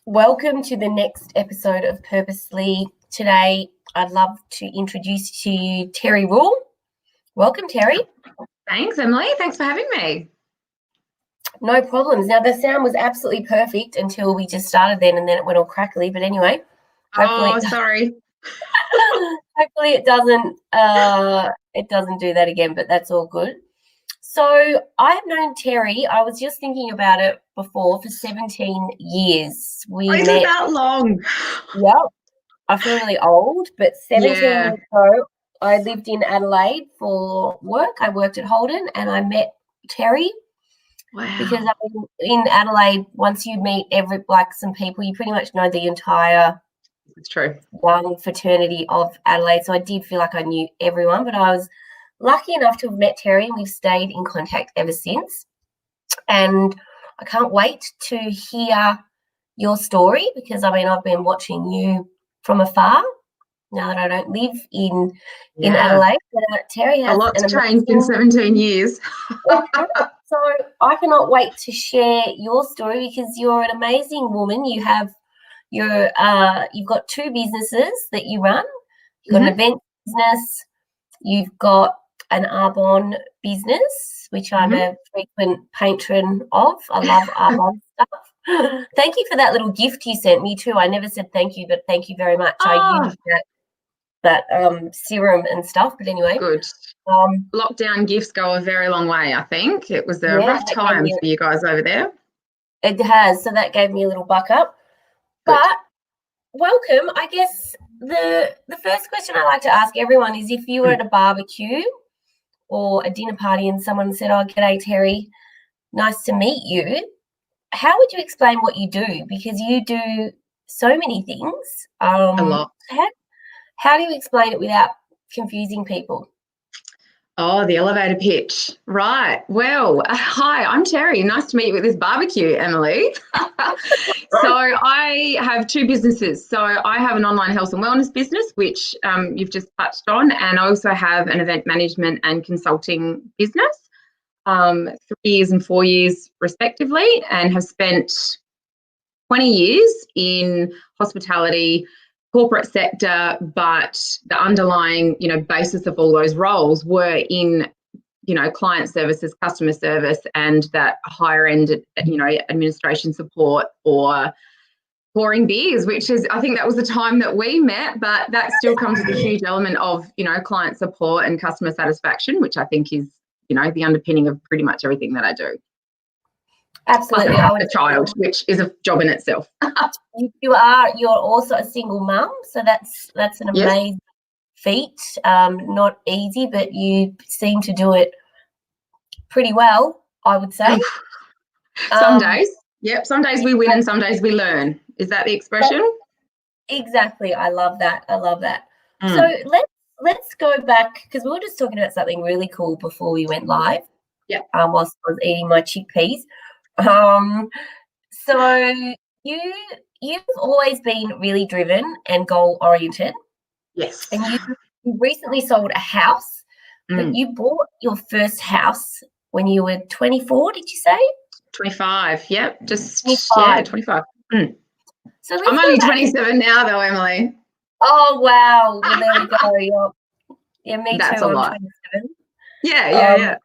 Welcome to the next episode of Purposely. Today, I'd love to introduce to you Terri Rule. Welcome, Terri. Thanks, Emily. Thanks for having me. No problems. Now, the sound was absolutely perfect until we just started then, and then it went all crackly. But anyway, sorry. Hopefully it doesn't do that again, but that's all good. So I have known Terri, I was just thinking about it before, for 17 years. Is it that long? Yep. I feel really old, but 17 years ago, I lived in Adelaide for work. I worked at Holden and I met Terri. Wow. Because in Adelaide, once you meet some people, you pretty much know the entire young fraternity of Adelaide. So I did feel like I knew everyone, but I was lucky enough to have met Terri and we've stayed in contact ever since. And I can't wait to hear your story because, I've been watching you from afar now that I don't live in Adelaide. But Terri has a lot's changed in 17 years. So I cannot wait to share your story because you're an amazing woman. You've got two businesses that you run. You've got an event business. You've got an Arbonne business, which I'm a frequent patron of. I love Arbonne stuff. Thank you for that little gift you sent me too. I never said thank you, but thank you very much. I used that serum and stuff. But anyway. Good. Lockdown gifts go a very long way, I think. It was a rough time for you guys over there. It has. So that gave me a little buck up. Good. But welcome. I guess the first question I like to ask everyone is if you were at a barbecue or a dinner party and someone said, "Oh, g'day, Terri, nice to meet you," how would you explain what you do? Because you do so many things. A lot. How do you explain it without confusing people? Oh, the elevator pitch. Right. Well, hi, I'm Terri. Nice to meet you at this barbecue, Emily. So I have two businesses. So I have an online health and wellness business, which you've just touched on, and I also have an event management and consulting business, 3 years and 4 years respectively, and have spent 20 years in hospitality, corporate sector, but the underlying, basis of all those roles were in, client services, customer service, and that higher end, administration support or pouring beers, which is, I think that was the time that we met, but that still comes with a huge element of, client support and customer satisfaction, which I think is, the underpinning of pretty much everything that I do. Absolutely. I have a child, which is a job in itself. You're also a single mum, so that's an amazing feat. Not easy, but you seem to do it pretty well, I would say. Some days. Yep. Some days we win and some days we learn. Is that the expression? Exactly. I love that. So let's go back because we were just talking about something really cool before we went live. Yeah. Whilst I was eating my chickpeas. So you've always been really driven and goal oriented. Yes. And you recently sold a house, but you bought your first house when you were 24, did you say? 25. Yep. Just 25. So I'm only 27 now though, Emily. Oh wow. Well, there we go. Yeah, me That's too. A lot. 27. Yeah.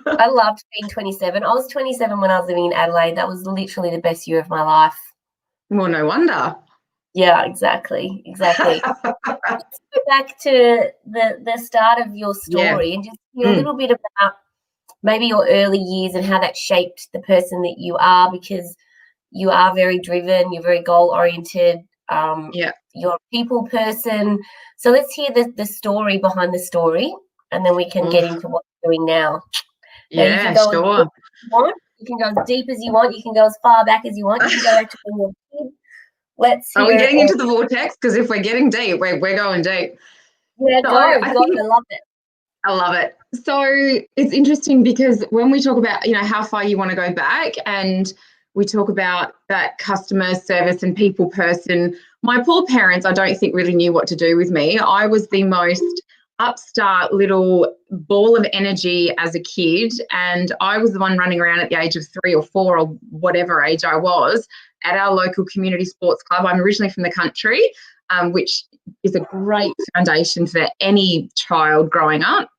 I loved being 27. I was 27 when I was living in Adelaide. That was literally the best year of my life. Well, no wonder. Yeah, exactly. Let's go back to the start of your story and just hear a little bit about maybe your early years and how that shaped the person that you are, because you are very driven, you're very goal-oriented, you're a people person. So let's hear the story behind the story and then we can get into what you're doing now. Yeah, sure. You can go as deep as you want. You can go as far back as you want. You can go back to when you're a kid. Let's hear. Are we getting into the vortex? Because if we're getting deep, we're going deep. Yeah, I love it. I love it. So it's interesting because when we talk about, how far you want to go back and we talk about that customer service and people person, my poor parents, I don't think really knew what to do with me. I was the most upstart little ball of energy as a kid, and I was the one running around at the age of 3 or 4 or whatever age I was at our local community sports club. I'm originally from the country, which is a great foundation for any child growing up.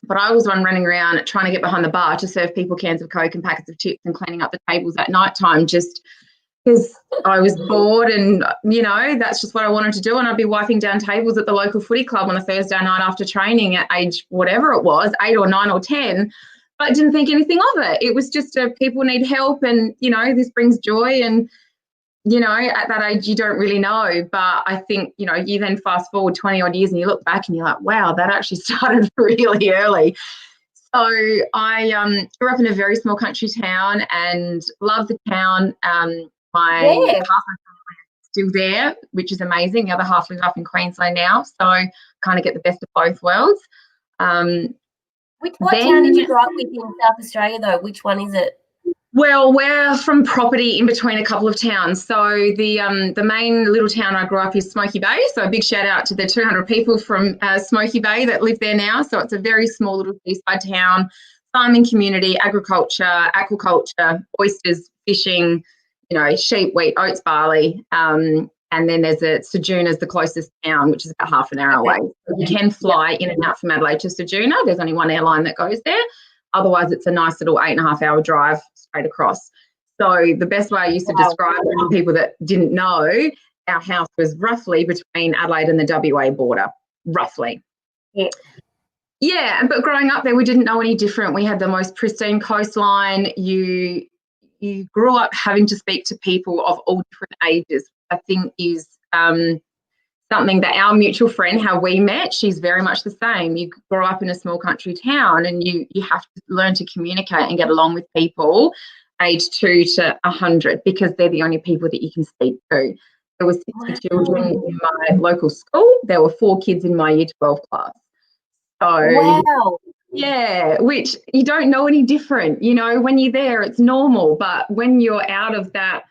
But I was one running around trying to get behind the bar to serve people cans of Coke and packets of chips and cleaning up the tables at night time, just because I was bored and, you know, that's just what I wanted to do. And I'd be wiping down tables at the local footy club on a Thursday night after training at age whatever it was, 8 or 9 or 10. But I didn't think anything of it. It was just people need help and, you know, this brings joy. And, you know, at that age, you don't really know. But I think, you know, you then fast forward 20 odd years and you look back and you're like, wow, that actually started really early. So I grew up in a very small country town and love the town. My half of my family is still there, which is amazing. The other half lives up in Queensland now. So kind of get the best of both worlds. What town did you grow up with in South Australia, though? Which one is it? Well, we're from property in between a couple of towns. So the main little town I grew up is Smoky Bay. So a big shout out to the 200 people from Smoky Bay that live there now. So it's a very small little seaside town, farming community, agriculture, aquaculture, oysters, fishing, you know, sheep, wheat, oats, barley. And then there's Sejuna's the closest town, which is about half an hour away. You can fly in and out from Adelaide to Sejuna. There's only one airline that goes there. Otherwise, it's a nice little 8.5-hour drive straight across. So the best way I used to describe it to people that didn't know, our house was roughly between Adelaide and the WA border, roughly. Yeah. Yeah, but growing up there, we didn't know any different. We had the most pristine coastline. You grew up having to speak to people of all different ages. I think is something that our mutual friend, how we met, she's very much the same. You grow up in a small country town and you have to learn to communicate and get along with people age 2 to 100 because they're the only people that you can speak to. There were 60 children in my local school. There were 4 kids in my year 12 class. So, wow. Yeah, which you don't know any different. You know, when you're there, it's normal. But when you're out of that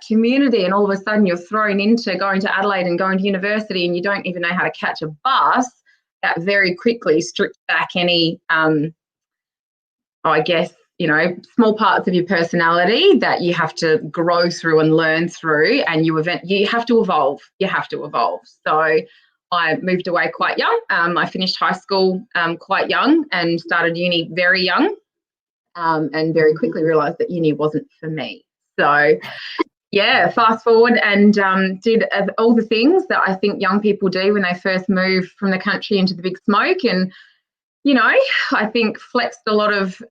community and all of a sudden you're thrown into going to Adelaide and going to university and you don't even know how to catch a bus, that very quickly strips back any, I guess, you know, small parts of your personality that you have to grow through and learn through, and you have to evolve. You have to evolve. So I moved away quite young. I finished high school quite young and started uni very young, and very quickly realised that uni wasn't for me. So, yeah, fast forward and did all the things that I think young people do when they first move from the country into the big smoke. And, you know, I think flexed a lot of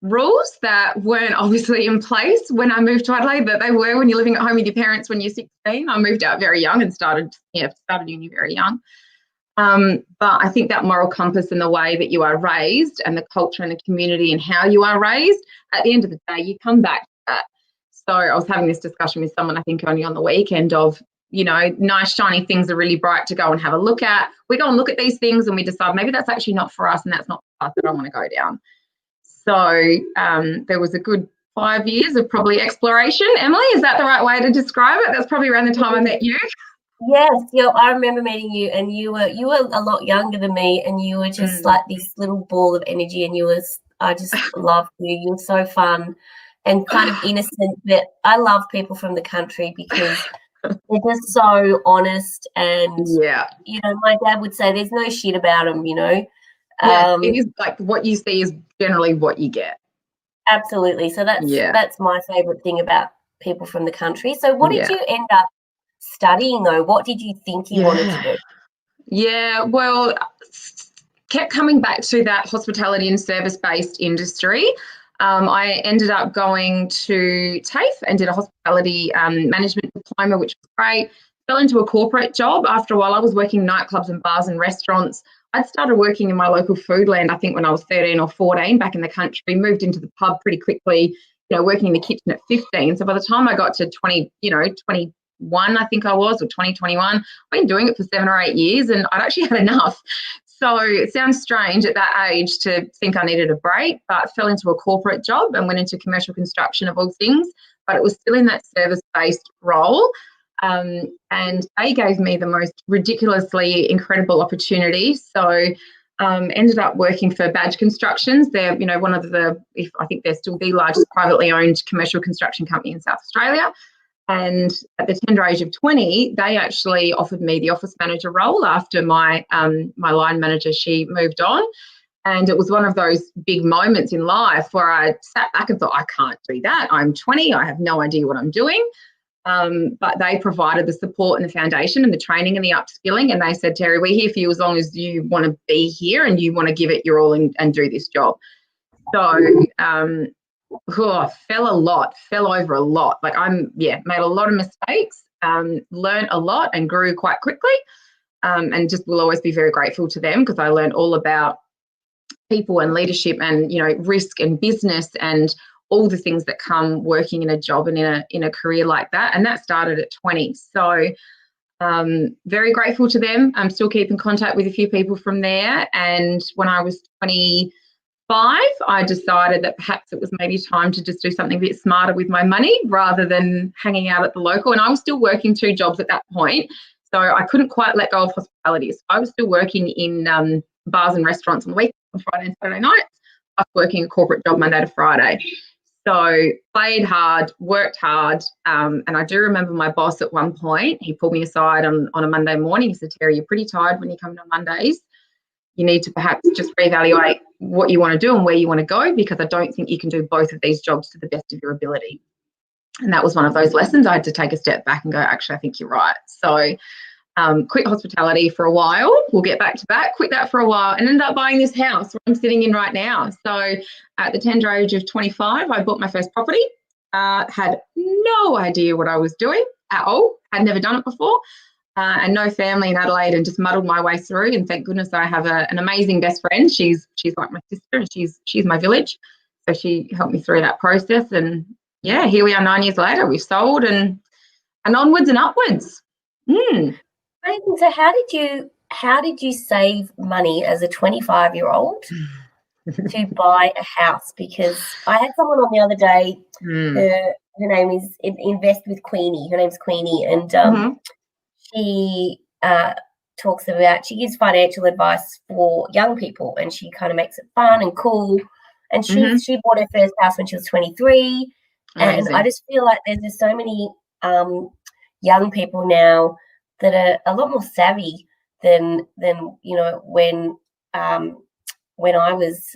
rules that weren't obviously in place when I moved to Adelaide, that they were when you're living at home with your parents when you're 16. I moved out very young and started uni very young. But I think that moral compass and the way that you are raised and the culture and the community and how you are raised, at the end of the day, you come back to that. So I was having this discussion with someone, I think only on the weekend, of, you know, nice shiny things are really bright to go and have a look at. We go and look at these things and we decide maybe that's actually not for us and that's not the path that I want to go down. So there was a good 5 years of probably exploration. Emily, is that the right way to describe it? That's probably around the time I met you. Yes, I remember meeting you, and you were a lot younger than me, and you were just like this little ball of energy, and I just loved you. You were so fun and kind of innocent. But I love people from the country because they're just so honest, and you know, my dad would say there's no shit about them, you know. Yeah, it is like what you see is generally what you get. Absolutely. So that's my favourite thing about people from the country. So what did you end up studying, though? What did you think you wanted to do? Yeah, well, kept coming back to that hospitality and service-based industry. I ended up going to TAFE and did a hospitality management diploma, which was great. Fell into a corporate job. After a while, I was working nightclubs and bars and restaurants. I'd started working in my local Foodland, I think, when I was 13 or 14 back in the country, moved into the pub pretty quickly, you know, working in the kitchen at 15. So by the time I got to 21, I think I was, or 2021, I've been doing it for 7 or 8 years and I'd actually had enough. So it sounds strange at that age to think I needed a break, but fell into a corporate job and went into commercial construction of all things, but it was still in that service-based role. And they gave me the most ridiculously incredible opportunity. So ended up working for Badge Constructions. They're, one of I think they're still the largest privately owned commercial construction company in South Australia. And at the tender age of 20, they actually offered me the office manager role after my line manager, she moved on. And it was one of those big moments in life where I sat back and thought, I can't do that. I'm 20. I have no idea what I'm doing. But they provided the support and the foundation and the training and the upskilling. And they said, Terri, we're here for you as long as you want to be here and you want to give it your all and do this job. So fell over a lot. Like made a lot of mistakes, learned a lot and grew quite quickly. And just will always be very grateful to them because I learned all about people and leadership and, risk and business and all the things that come working in a job and in a career like that. And that started at 20. So very grateful to them. I'm still keeping contact with a few people from there. And when I was 25, I decided that perhaps it was maybe time to just do something a bit smarter with my money rather than hanging out at the local. And I was still working 2 jobs at that point. So I couldn't quite let go of hospitality. So I was still working in bars and restaurants on the weekends, on Friday and Saturday nights. I was working a corporate job Monday to Friday. So played hard, worked hard, and I do remember my boss at one point, he pulled me aside on a Monday morning. He said, Terri, you're pretty tired when you come in on Mondays. You need to perhaps just reevaluate what you want to do and where you want to go because I don't think you can do both of these jobs to the best of your ability. And that was one of those lessons. I had to take a step back and go, actually, I think you're right. So quit hospitality for a while. We'll get back to that. Quit that for a while and ended up buying this house where I'm sitting in right now. So at the tender age of 25, I bought my first property. Had no idea what I was doing at all. Had never done it before. And no family in Adelaide and just muddled my way through. And thank goodness I have an amazing best friend. She's like my sister and she's my village. So she helped me through that process. And yeah, here we are 9 years later. We've sold and onwards and upwards. So how did you save money as a 25-year-old to buy a house? Because I had someone on the other day, her name is Invest with Queenie. Her name's Queenie, and she talks about, she gives financial advice for young people, and she kind of makes it fun and cool. And she bought her first house when she was 23. Amazing. And I just feel like there's just so many young people now that are a lot more savvy than when I was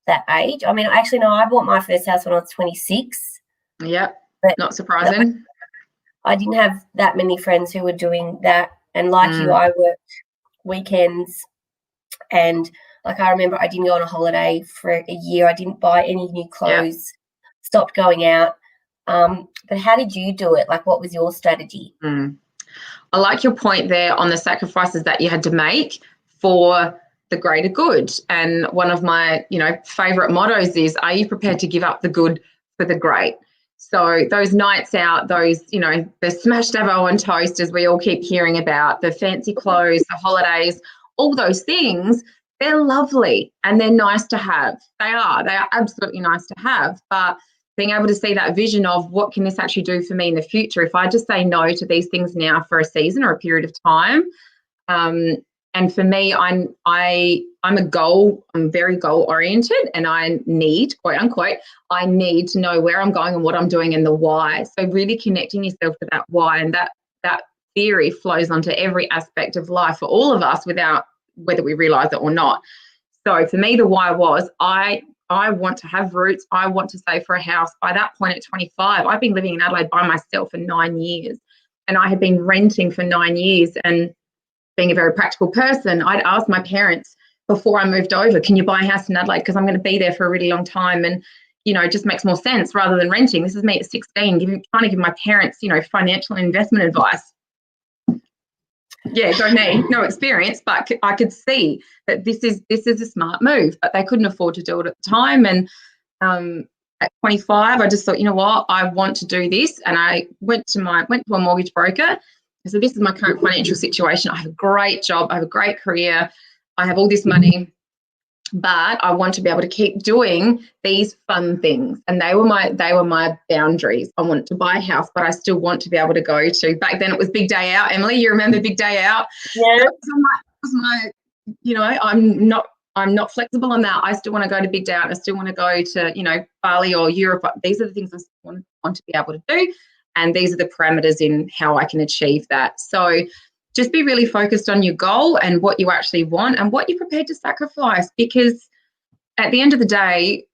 that age. I mean, actually, no, I bought my first house when I was 26. Yep, not surprising. I didn't have that many friends who were doing that. And like you, I worked weekends and, like, I remember I didn't go on a holiday for a year. I didn't buy any new clothes, stopped going out. But how did you do it? Like, what was your strategy? I like your point there on the sacrifices that you had to make for the greater good. And one of my, favourite mottos is, are you prepared to give up the good for the great? So those nights out, those, the smashed avo on toast, as we all keep hearing about, the fancy clothes, the holidays, all those things, they're lovely and they're nice to have. They are absolutely nice to have. But being able to see that vision of what can this actually do for me in the future if I just say no to these things now for a season or a period of time. And for me, I'm very goal oriented, and I need, quote unquote, I need to know where I'm going and what I'm doing and the why. So really connecting yourself to that why, and that theory flows onto every aspect of life for all of us without whether we realize it or not. So for me, the why was I want to have roots. I want to save for a house. By that point at 25, I've been living in Adelaide by myself for 9 years, and I had been renting for 9 years. And being a very practical person, I'd asked my parents before I moved over, can you buy a house in Adelaide? Because I'm going to be there for a really long time. And, it just makes more sense rather than renting. This is me at 16, trying to give my parents, financial and investment advice. Yeah, don't need no experience, but I could see that this is a smart move, but they couldn't afford to do it at the time. And at 25, I just thought, you know what, I want to do this. And I went to a mortgage broker. I said, this is my current financial situation. I have a great job. I have a great career. I have all this money. but I want to be able to keep doing these fun things. And they were my boundaries. I want to buy a house, but I still want to be able to go to, back then it was Big Day Out. Emily, you remember Big Day Out? Yeah. That was my I'm not flexible on that. I still want to go to Big Day Out. I still want to go to, Bali or Europe. These are the things I want to be able to do. And these are the parameters in how I can achieve that. So just be really focused on your goal and what you actually want and what you're prepared to sacrifice, because at the end of the day,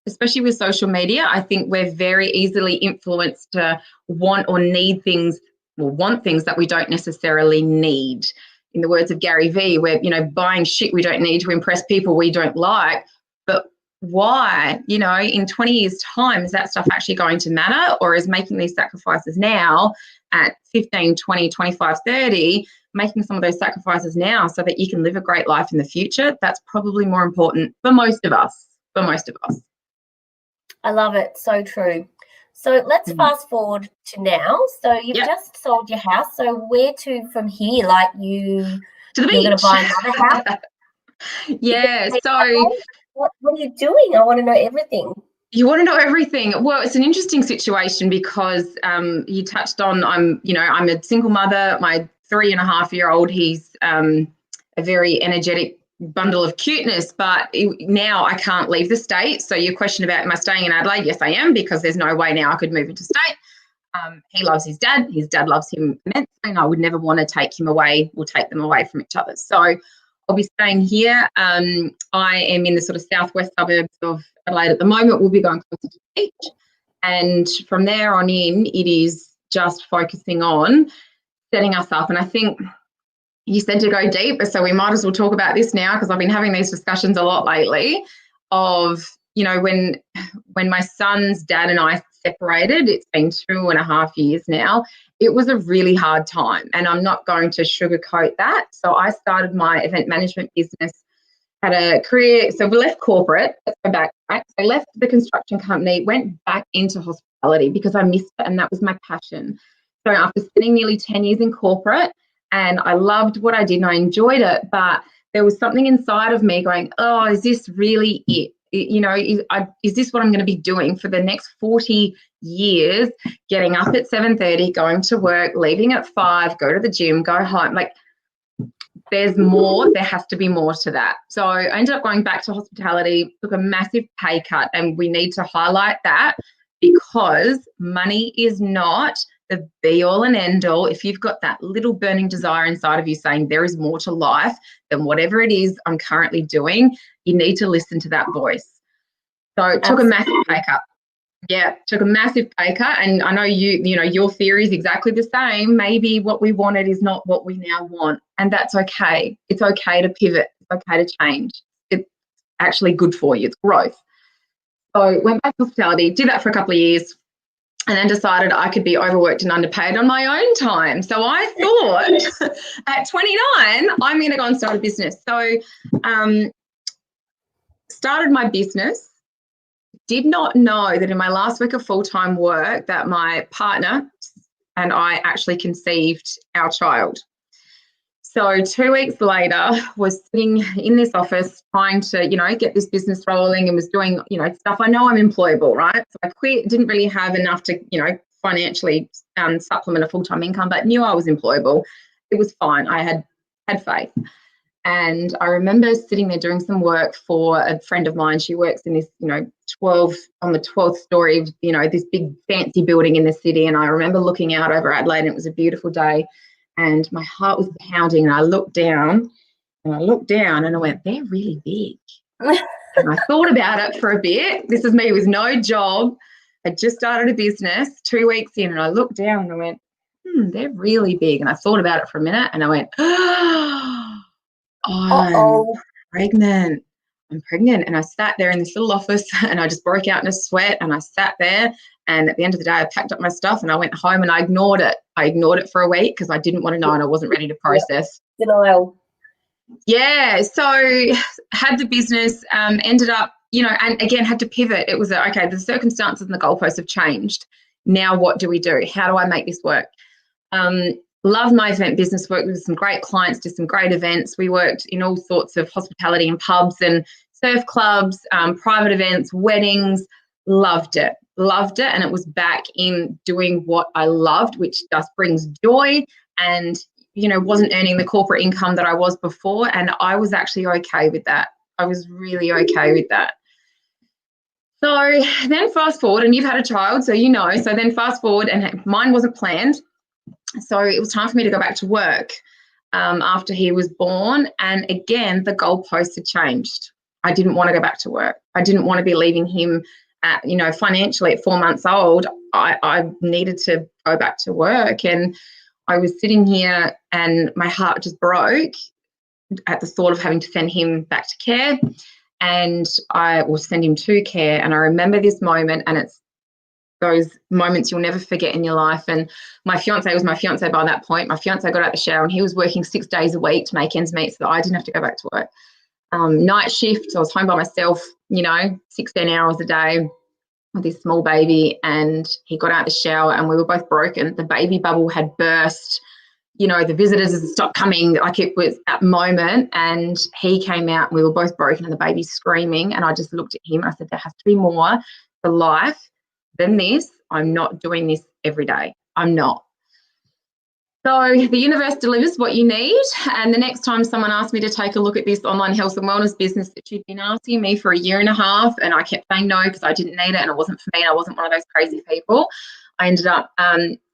especially with social media, I think we're very easily influenced to want or need things, or want things that we don't necessarily need. In the words of Gary Vee, we're, buying shit we don't need to impress people we don't like. But why? In 20 years' time, is that stuff actually going to matter? Or is making these sacrifices now at 15, 20, 25, 30, making some of those sacrifices now so that you can live a great life in the future? That's probably more important for most of us. I love it. So true. So let's fast forward to now. So you've just sold your house. So where to from here? Like to the beach. You're going to buy another house? Yeah. So what are you doing? I want to know everything. You want to know everything. Well, it's an interesting situation because you touched on, I'm a single mother. My 3.5-year-old, he's a very energetic bundle of cuteness, but now I can't leave the state. So your question about, am I staying in Adelaide? Yes, I am, because there's no way now I could move into state. He loves his dad. His dad loves him immensely, and I would never want to take him away or take them away from each other. So I'll be staying here. I am in the sort of southwest suburbs of Adelaide at the moment. We'll be going closer to the beach. And from there on in, it is just focusing on setting us up. And I think you said to go deep, so we might as well talk about this now, because I've been having these discussions a lot lately of, when my son's dad and I separated, it's been 2.5 years now, it was a really hard time, and I'm not going to sugarcoat that. So I started my event management business, had a career, so we left corporate, let's go back, right? So I left the construction company, went back into hospitality because I missed it and that was my passion. So after spending nearly 10 years in corporate, and I loved what I did and I enjoyed it, but there was something inside of me going, oh, is this really it? Is this what I'm going to be doing for the next 40 years, getting up at 7:30, going to work, leaving at 5, go to the gym, go home? Like, there's more, there has to be more to that. So I ended up going back to hospitality, took a massive pay cut, and we need to highlight that because money is not the be all and end all. If you've got that little burning desire inside of you saying there is more to life than whatever it is I'm currently doing, you need to listen to that voice. So it took a massive pay cut. Yeah, took a massive pay cut. And I know your theory is exactly the same. Maybe what we wanted is not what we now want. And that's okay. It's okay to pivot. It's okay to change. It's actually good for you. It's growth. So went back to hospitality, did that for a couple of years, and then decided I could be overworked and underpaid on my own time. So I thought at 29, I'm going to go and start a business. So started my business. Did not know that in my last week of full-time work that my partner and I actually conceived our child. So 2 weeks later, was sitting in this office trying to, get this business rolling, and was doing, stuff. I know I'm employable, right? So I quit, didn't really have enough to, financially supplement a full-time income, but knew I was employable. It was fine. I had faith. And I remember sitting there doing some work for a friend of mine. She works in this, 12 on the 12th story of, this big fancy building in the city. And I remember looking out over Adelaide, and it was a beautiful day. And my heart was pounding, and I looked down and I went, they're really big. And I thought about it for a bit. This is me with no job. I just started a business 2 weeks in, and I looked down and I went, they're really big. And I thought about it for a minute, and I went, I'm pregnant. And I sat there in this little office, and I just broke out in a sweat, and I sat there. And at the end of the day, I packed up my stuff and I went home, and I ignored it. I ignored it for a week because I didn't want to know, and I wasn't ready to process. Denial. Yeah. So had the business, ended up, and again, had to pivot. It was, okay, the circumstances and the goalposts have changed. Now what do we do? How do I make this work? love my event business, worked with some great clients, did some great events. We worked in all sorts of hospitality and pubs and surf clubs, private events, weddings. Loved it. And it was back in doing what I loved, which just brings joy, and, you know, wasn't earning the corporate income that I was before. And I was actually okay with that. I was really okay with that. So then fast forward, and you've had a child, so you know, so then fast forward, and mine wasn't planned. So it was time for me to go back to work after he was born. And again, the goalposts had changed. I didn't want to go back to work. I didn't want to be leaving him at, you know, financially at 4 months old. I needed to go back to work. And I was sitting here and my heart just broke at the thought of having to send him back to care. And I will send him to care. And I remember this moment, and it's those moments you'll never forget in your life. And my fiance was my fiance by that point. My fiance got out the shower, and he was working 6 days a week to make ends meet so that I didn't have to go back to work. Night shift, so I was home by myself, you know, 16 hours a day with this small baby. And he got out the shower, and we were both broken. The baby bubble had burst. You know, the visitors had stopped coming. Like, it was that moment, and he came out, and we were both broken, and the baby's screaming. And I just looked at him. I said, there has to be more for life than this. I'm not doing this every day. I'm not. So the universe delivers what you need. And the next time someone asked me to take a look at this online health and wellness business that she'd been asking me for 1.5 years, and I kept saying no because I didn't need it and it wasn't for me. I wasn't one of those crazy people. I ended up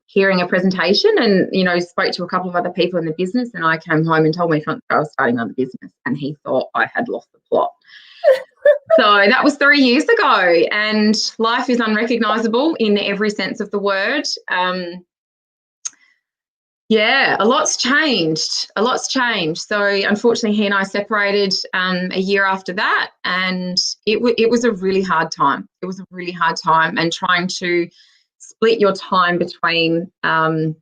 hearing a presentation and, you know, spoke to a couple of other people in the business, and I came home and told my fiance I was starting another business, and he thought I had lost the plot. So that was 3 years ago, and life is unrecognisable in every sense of the word. Yeah, a lot's changed. So unfortunately, he and I separated a year after that, and it was a really hard time. And trying to split your time between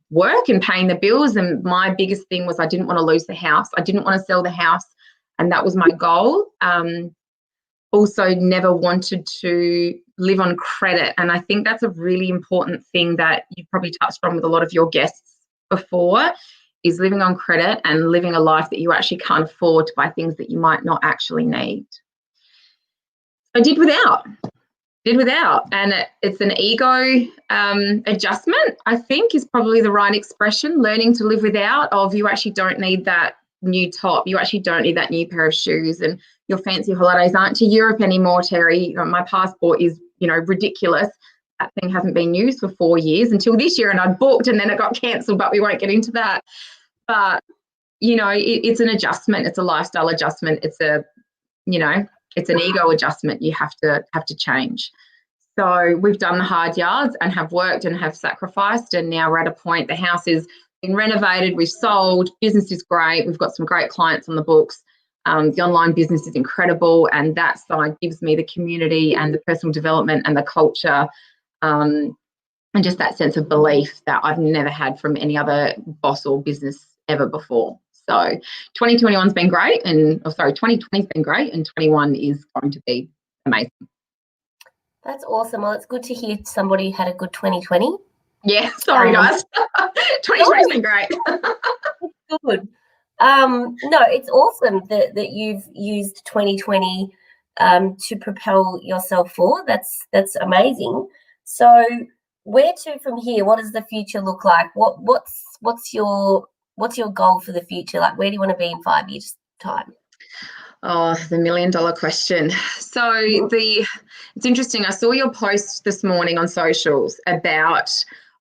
work and paying the bills. And my biggest thing was I didn't want to lose the house. I didn't want to sell the house, and that was my goal. Also never wanted to live on credit. And I think that's a really important thing that you've probably touched on with a lot of your guests before, is living on credit and living a life that you actually can't afford to buy things that you might not actually need. I did without. And it's an ego adjustment, I think, is probably the right expression. Learning to live without, of you actually don't need that new top. You actually don't need that new pair of shoes, and your fancy holidays aren't to Europe anymore, Terry. You know, my passport is, you know, ridiculous. That thing hasn't been used for 4 years until this year, and I booked and then it got cancelled, but we won't get into that. But, you know, it's an adjustment. It's a lifestyle adjustment. It's a, you know, it's an ego adjustment. You have to change. So we've done the hard yards and have worked and have sacrificed, and now we're at a point, the house is been renovated, we've sold, business is great, we've got some great clients on the books. The online business is incredible, and that side gives me the community and the personal development and the culture, and just that sense of belief that I've never had from any other boss or business ever before. So 2021's been great, and 2020's been great, and 21 is going to be amazing. That's awesome. Well, it's good to hear somebody had a good 2020. Yeah, sorry guys. 2020's been great. Good. No, it's awesome that you've used 2020 to propel yourself forward. That's amazing. So where to from here? What does the future look like? What's your goal for the future? Like, where do you want to be in 5 years' time? Oh, the $1 million question. So it's interesting. I saw your post this morning on socials about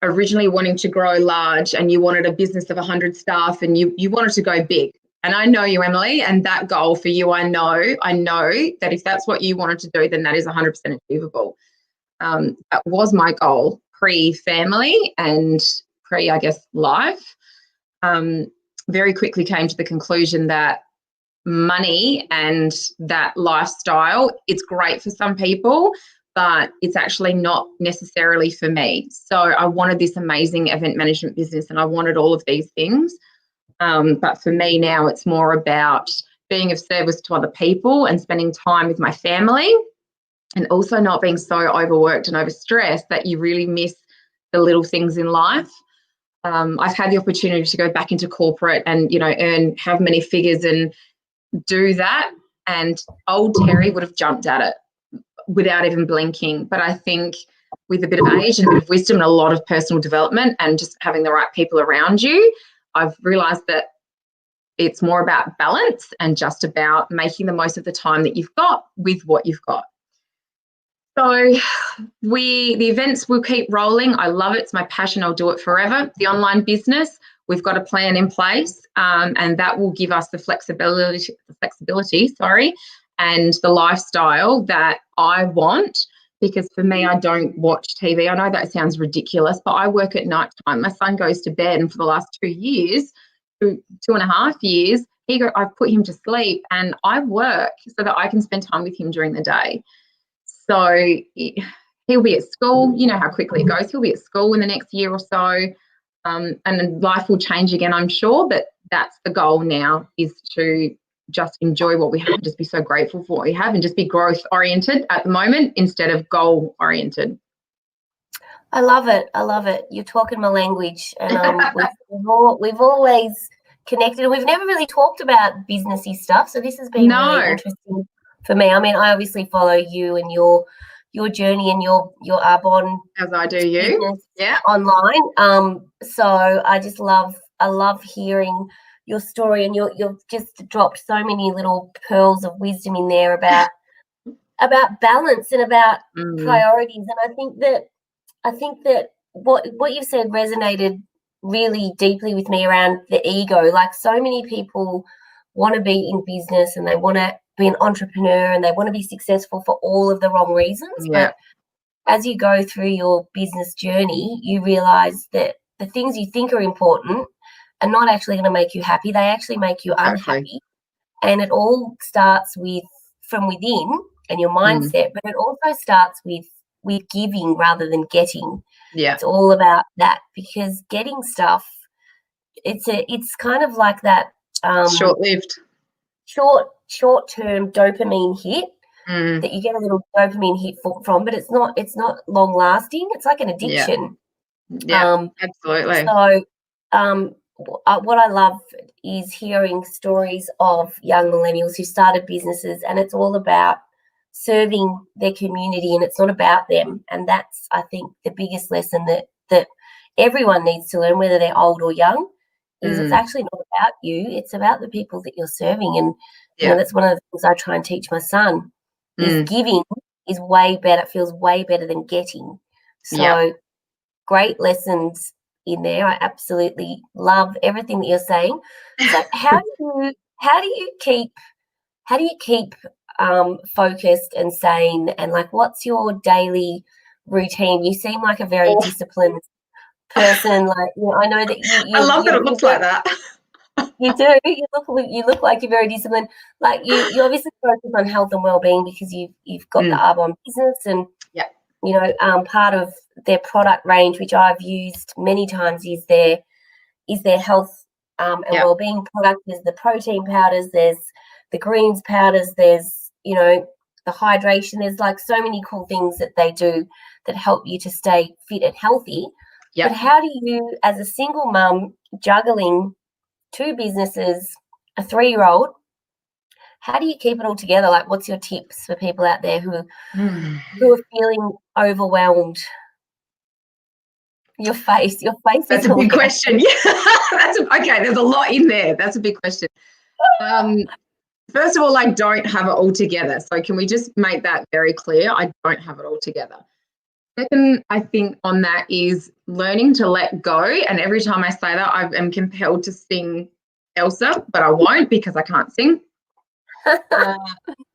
originally wanting to grow large, and you wanted a business of 100 staff, and you wanted to go big. And I know you, Emily, and that goal for you, I know that if that's what you wanted to do, then that is 100% achievable. That was my goal pre-family and pre, I guess, life. Very quickly came to the conclusion that money and that lifestyle, it's great for some people, but it's actually not necessarily for me. So I wanted this amazing event management business, and I wanted all of these things. But for me now, it's more about being of service to other people and spending time with my family, and also not being so overworked and overstressed that you really miss the little things in life. I've had the opportunity to go back into corporate and, you know, have many figures and do that. And old Terri would have jumped at it without even blinking. But I think with a bit of age and a bit of wisdom and a lot of personal development and just having the right people around you, I've realised that it's more about balance and just about making the most of the time that you've got with what you've got. So the events will keep rolling. I love it. It's my passion. I'll do it forever. The online business, we've got a plan in place, and that will give us the flexibility, and the lifestyle that I want. Because for me, I don't watch TV. I know that sounds ridiculous, but I work at night time. My son goes to bed, and for the last 2 years, 2.5 years, I've put him to sleep, and I work so that I can spend time with him during the day. So he'll be at school. You know how quickly it goes. He'll be at school in the next year or so, and then life will change again, I'm sure. But that's the goal now, is to just enjoy what we have, just be so grateful for what we have, and just be growth oriented at the moment instead of goal oriented. I love it. I love it. You're talking my language, and we've always connected. We've never really talked about businessy stuff, so this has been really interesting for me. I mean, I obviously follow you and your journey and your Arbonne, as I do you, online. So I love hearing your story, and you've just dropped so many little pearls of wisdom in there about balance and about priorities. And I think that what you've said resonated really deeply with me around the ego. Like, so many people want to be in business and they want to be an entrepreneur and they want to be successful for all of the wrong reasons. Yeah. But as you go through your business journey, you realize that the things you think are important are not actually going to make you happy. They actually make you unhappy. And it all starts from within and your mindset, but it also starts with giving rather than getting. Yeah. It's all about that, because getting stuff, it's kind of like that short-lived, short-term dopamine hit that you get a little dopamine hit from, but it's not long lasting. It's like an addiction. Yeah, absolutely. So what I love is hearing stories of young millennials who started businesses, and it's all about serving their community, and it's not about them. And that's, I think, the biggest lesson that everyone needs to learn, whether they're old or young, is it's actually not about you. It's about the people that you're serving. And you know, that's one of the things I try and teach my son, is giving is way better. It feels way better than getting. So great lessons in there. I absolutely love everything that you're saying. So how do you keep focused and sane, and like, what's your daily routine? You seem like a very disciplined person. Like, you know, I know that you I love that it looks like that. You do. You look like you're very disciplined. Like, you obviously focus on health and well-being because you've got the Arbonne business, and you know, part of their product range, which I've used many times, is their health and well-being product. There's the protein powders, there's the greens powders, there's, you know, the hydration. There's like so many cool things that they do that help you to stay fit and healthy. But how do you, as a single mum, juggling 2 businesses, a 3-year-old, how do you keep it all together? Like, what's your tips for people out there who are feeling overwhelmed? Your face. That's a big question. Yeah, okay. There's a lot in there. That's a big question. First of all, I don't have it all together. So can we just make that very clear? I don't have it all together. Second, I think on that is learning to let go. And every time I say that, I am compelled to sing Elsa, but I won't because I can't sing.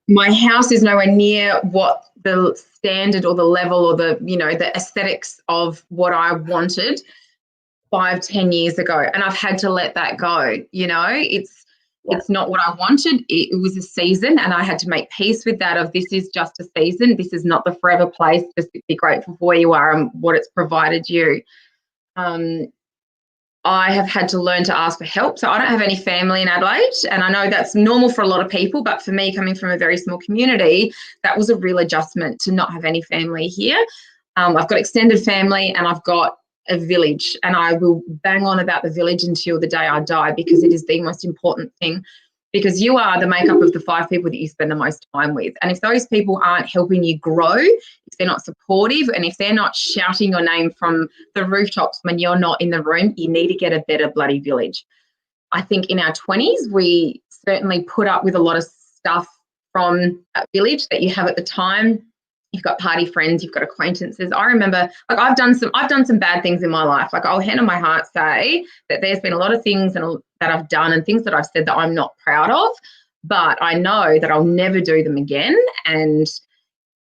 My house is nowhere near what the standard or the level or the, you know, the aesthetics of what I wanted 5-10 years ago, and I've had to let that go. You know, it's not what I wanted. It was a season, and I had to make peace with that. Of, this is just a season. This is not the forever place. Just be grateful for where you are and what it's provided you. I have had to learn to ask for help. So I don't have any family in Adelaide, and I know that's normal for a lot of people, but for me, coming from a very small community, that was a real adjustment to not have any family here. I've got extended family, and I've got a village, and I will bang on about the village until the day I die, because it is the most important thing, because you are the makeup of the 5 people that you spend the most time with. And if those people aren't helping you grow, if they're not supportive, and if they're not shouting your name from the rooftops when you're not in the room, you need to get a better bloody village. I think in our 20s, we certainly put up with a lot of stuff from that village that you have at the time. You've got party friends, you've got acquaintances. I remember, like, I've done some bad things in my life. Like, I'll hand on my heart say that there's been a lot of things that I've done and things that I've said that I'm not proud of, but I know that I'll never do them again. And,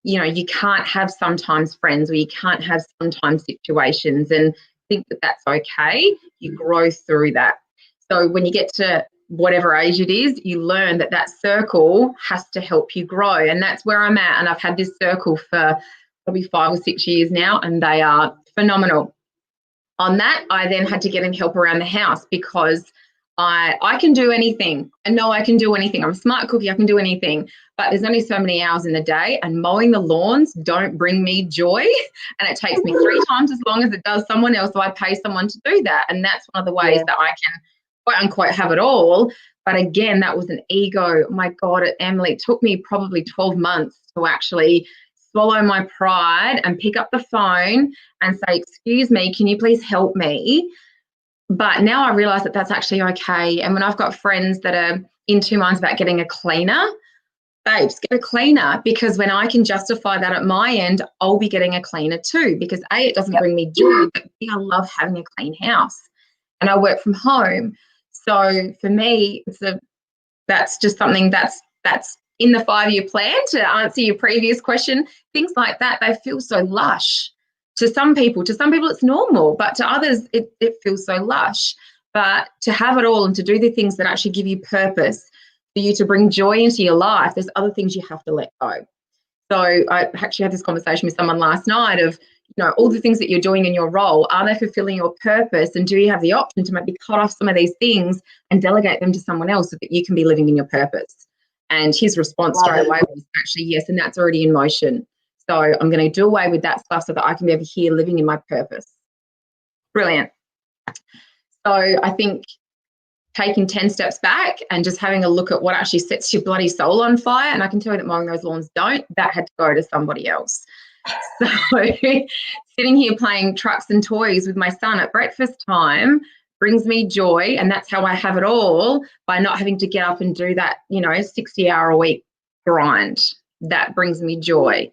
you know, you can't have sometimes friends, or you can't have sometimes situations, and think that that's okay. You grow through that. So when you get to whatever age it is, you learn that that circle has to help you grow. And that's where I'm at. And I've had this circle for probably 5 or 6 years now, and they are phenomenal. On that, I then had to get in help around the house, because I can do anything. I know I can do anything. I'm a smart cookie. I can do anything. But there's only so many hours in the day, and mowing the lawns don't bring me joy. And it takes me 3 times as long as it does someone else. So I pay someone to do that. And that's one of the ways that I can, quote unquote, have it all. But again, that was an ego. My God, Emily, it took me probably 12 months to actually swallow my pride and pick up the phone and say, excuse me, can you please help me? But now I realize that that's actually okay. And when I've got friends that are in 2 minds about getting a cleaner, babes, get a cleaner, because when I can justify that at my end, I'll be getting a cleaner too, because A, it doesn't bring me joy, but B, I love having a clean house, and I work from home. So for me, that's just something that's in the 5-year plan. To answer your previous question, things like that, they feel so lush. To some people it's normal, but to others it feels so lush. But to have it all and to do the things that actually give you purpose, for you to bring joy into your life, there's other things you have to let go. So I actually had this conversation with someone last night of, you know, all the things that you're doing in your role, are they fulfilling your purpose? And do you have the option to maybe cut off some of these things and delegate them to someone else so that you can be living in your purpose? And his response straight away was actually yes, and that's already in motion. So I'm going to do away with that stuff so that I can be over here living in my purpose. Brilliant. So I think taking 10 steps back and just having a look at what actually sets your bloody soul on fire, and I can tell you that mowing those lawns don't, that had to go to somebody else. So sitting here playing trucks and toys with my son at breakfast time brings me joy, and that's how I have it all, by not having to get up and do that, 60-hour-a-week grind. That brings me joy.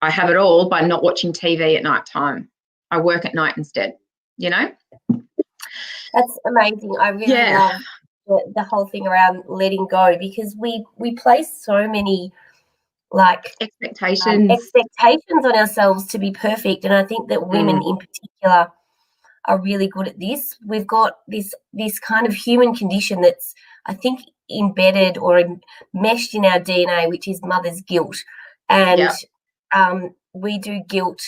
I have it all by not watching TV at night time. I work at night instead, That's amazing. I really love the whole thing around letting go, because we place so many expectations on ourselves to be perfect, and I think that women in particular are really good at this. We've got this kind of human condition that's, I think, embedded or meshed in our DNA, which is mother's guilt, and we do guilt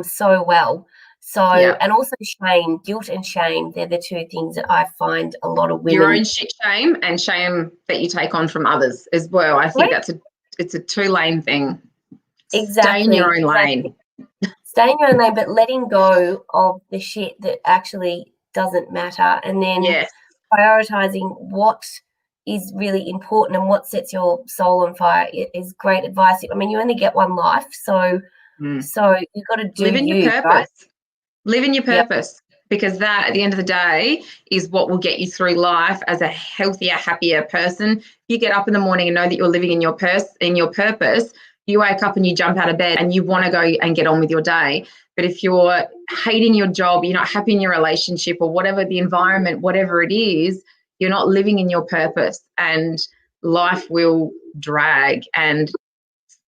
so well. So, and also shame, guilt and shame, they're the 2 things that I find a lot of women. Your own shame and shame that you take on from others as well. I think it's a 2-lane thing. Exactly. Stay in your own lane. Stay in your own lane, but letting go of the shit that actually doesn't matter, and then prioritizing what is really important and what sets your soul on fire is great advice. I mean, you only get one life, so you've got to do live in your purpose. Right? Live in your purpose, because that, at the end of the day, is what will get you through life as a healthier, happier person. You get up in the morning and know that you're living in your purpose. You wake up and you jump out of bed and you want to go and get on with your day. But if you're hating your job, you're not happy in your relationship, or whatever the environment, whatever it is, you're not living in your purpose, and life will drag. And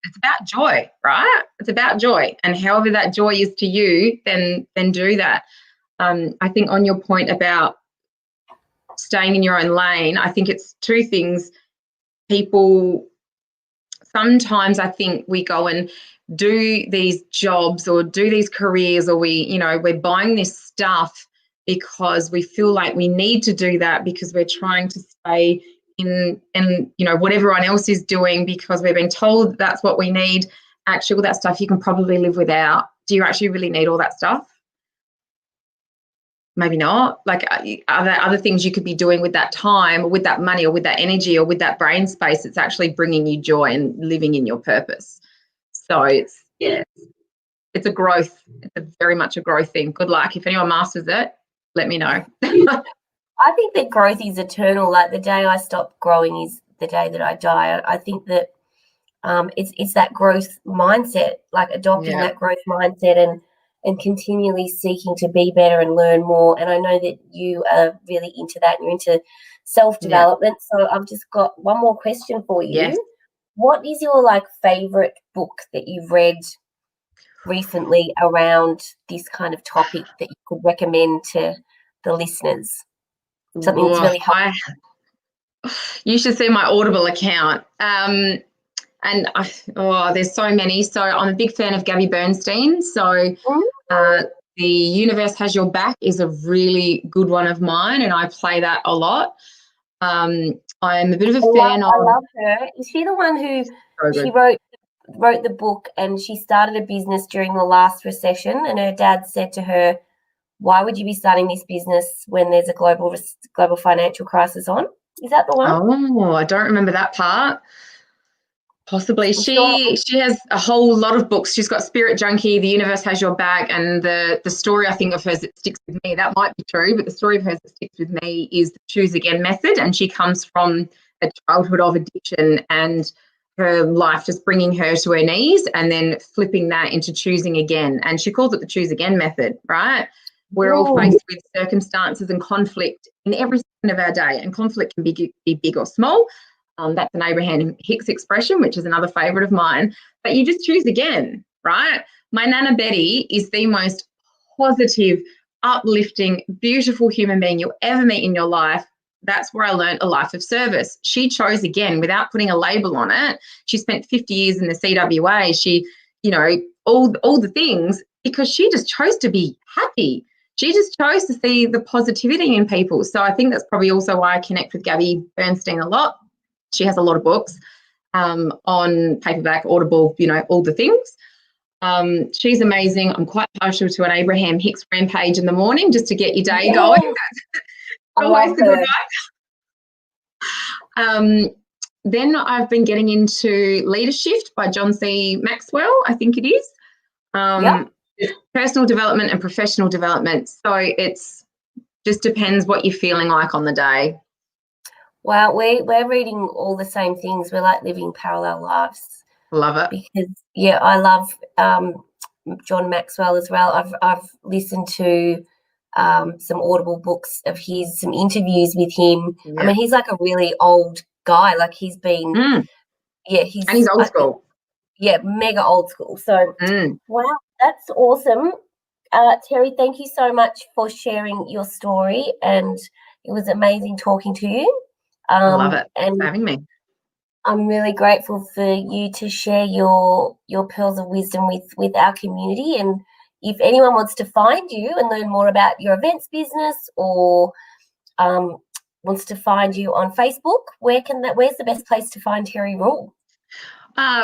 it's about joy, right? It's about joy, and however that joy is to you, then do that. I think on your point about staying in your own lane, I think it's 2 things. People, sometimes I think we go and do these jobs or do these careers, or we're buying this stuff because we feel like we need to do that, because we're trying to stay in what everyone else is doing, because we've been told that's what we need. Actually, all that stuff you can probably live without. Do you actually really need all that stuff? maybe not. Like, are there other things you could be doing with that time or with that money or with that energy or with that brain space that's actually bringing you joy and living in your purpose? So it's a growth. It's very much a growth thing. Good luck. If anyone masters it, let me know. I think that growth is eternal. Like, the day I stop growing is the day that I die. I think that it's that growth mindset, like adopting that growth mindset and continually seeking to be better and learn more. And I know that you are really into that, and you're into self-development. So I've just got one more question for you. Yes. What is your favorite book that you've read recently around this kind of topic that you could recommend to the listeners? Something that's really helpful. You should see my Audible account. And there's so many. So I'm a big fan of Gabby Bernstein. So The Universe Has Your Back is a really good one of mine, and I play that a lot. I'm a bit of a fan of. I love her. Is she the one who she wrote the book, and she started a business during the last recession, and her dad said to her, "Why would you be starting this business when there's a global financial crisis on?" Is that the one? Oh, I don't remember that part. Possibly. She has a whole lot of books. She's got Spirit Junkie, The Universe Has Your Back, and the story, I think, of hers that sticks with me, that might be true, but the story of hers that sticks with me is the Choose Again method, and she comes from a childhood of addiction and her life just bringing her to her knees and then flipping that into choosing again. And she calls it the Choose Again method, right? We're all faced with circumstances and conflict in every second of our day, and conflict can be big or small. That's an Abraham Hicks expression, which is another favourite of mine. But you just choose again, right? My Nana Betty is the most positive, uplifting, beautiful human being you'll ever meet in your life. That's where I learned a life of service. She chose again without putting a label on it. She spent 50 years in the CWA. She, all the things, because she just chose to be happy. She just chose to see the positivity in people. So I think that's probably also why I connect with Gabby Bernstein a lot. She has a lot of books on paperback, Audible, all the things. She's amazing. I'm quite partial to an Abraham Hicks rampage in the morning just to get your day going. That's always the good one. Then I've been getting into Leadership by John C. Maxwell, I think it is. It's personal development and professional development. So it's just depends what you're feeling like on the day. Wow, we're reading all the same things. We're like living parallel lives. Love it. Because I love John Maxwell as well. I've listened to some Audible books of his, some interviews with him. Yeah. I mean, he's like a really old guy. Like, he's been he's old school. Mega old school. So wow, that's awesome. Terri, thank you so much for sharing your story, and it was amazing talking to you. I love it. And for having me. I'm really grateful for you to share your pearls of wisdom with our community. And if anyone wants to find you and learn more about your events business, or wants to find you on Facebook, where's the best place to find Terri Rule?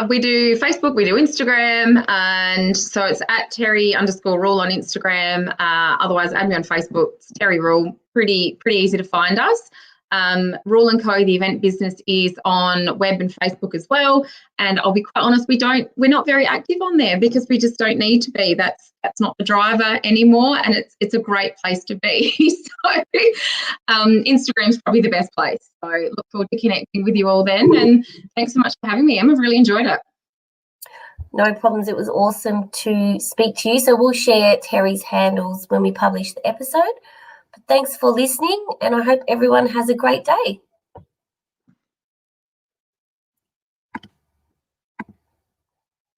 We do Facebook, we do Instagram, and so it's at Terri_Rule on Instagram. Otherwise, add me on Facebook. It's Terri Rule. Pretty easy to find us. Rule & Co, the event business, is on web and Facebook as well. And I'll be quite honest, we're not very active on there because we just don't need to be. That's not the driver anymore, and it's a great place to be. So Instagram's probably the best place. So look forward to connecting with you all then. And thanks so much for having me, Em. I've really enjoyed it. No problems. It was awesome to speak to you. So we'll share Terri's handles when we publish the episode. Thanks for listening, and I hope everyone has a great day.